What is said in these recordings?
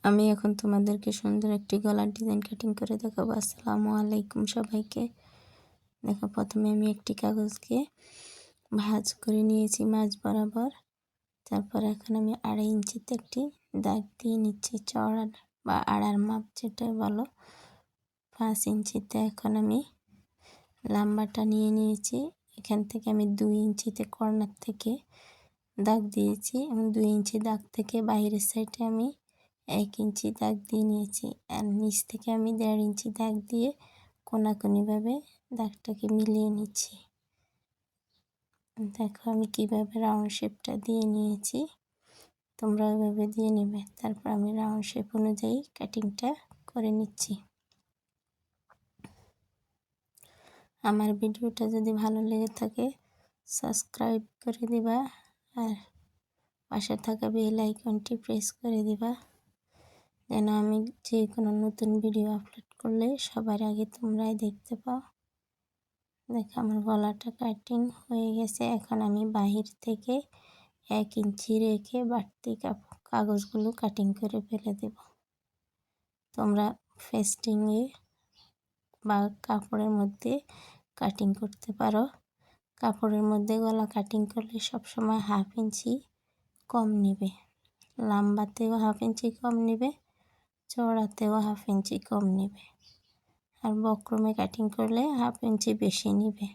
আমি এখন তোমাদেরকে সুন্দর একটি গলার ডিজাইন কাটিং করে দেখাবো। আসসালামু আলাইকুম সবাইকে। দেখো, প্রথমে আমি একটি কাগজকে ভাঁজ করে নিয়েছি মাঝ বরাবর। তারপর এখন আমি 2.5 ইঞ্চিতে একটি দাগ দিয়ে নিচ্ছি, চওড়া বা আড়ার মাপ যেটা বলো। 5 ইঞ্চিতে এখন আমি লম্বাটা নিয়ে নিয়েছি। এখান থেকে আমি 2 ইঞ্চিতে কর্নার থেকে দাগ দিয়েছি এবং 2 ইঞ্চি দাগ থেকে বাইরের সাইডে আমি 1 ইঞ্চি দাগ দিয়ে নিয়েছি। আর নিচ থেকে আমি 1.5 ইঞ্চি দাগ দিয়ে কোনাকুনিভাবে দাগটাকে মিলিয়ে নিচ্ছি। দেখো আমি কিভাবে রাউন্ড শেপটা দিয়ে নিয়েছি, তোমরা ওইভাবে দিয়ে নেবে। তারপর আমি রাউন্ড শেপ অনুযায়ী কাটিংটা করে নিচ্ছি। আমার ভিডিওটা যদি ভালো লেগে থাকে সাবস্ক্রাইব করে দিবা, আর পাশে থাকা বেল আইকনটি প্রেস করে দিবা, যেন আমি যে কোনো নতুন ভিডিও আপলোড করলে সবার আগে তোমরাই দেখতে পাও। দেখো আমার গলাটা কাটিং হয়ে গেছে। এখন আমি বাহির থেকে 1 ইঞ্চি রেখে বাড়তি কাগজগুলো কাটিং করে ফেলে দেব। তোমরা ফেস্টিংয়ে বা কাপড়ের মধ্যে কাটিং করতে পারো। কাপড়ের মধ্যে গলা কাটিং করলে সবসময় 1/2 ইঞ্চি কম নেবে, লম্বাতেও 1/2 ইঞ্চি কম নেবে, চওড়াতেও 1/2 ইঞ্চি কম নেবে, আর বক্রমে কাটিং করলে 1/2 ইঞ্চি বেশি নেবে।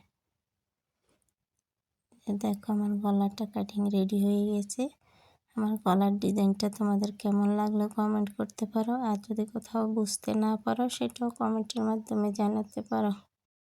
দেখো আমার গলাটা কাটিং রেডি হয়ে গেছে। আমার গলার ডিজাইনটা তোমাদের কেমন লাগলো কমেন্ট করতে পারো, আর যদি কোথাও বুঝতে না পারো সেটাও কমেন্টের মাধ্যমে জানাতে পারো।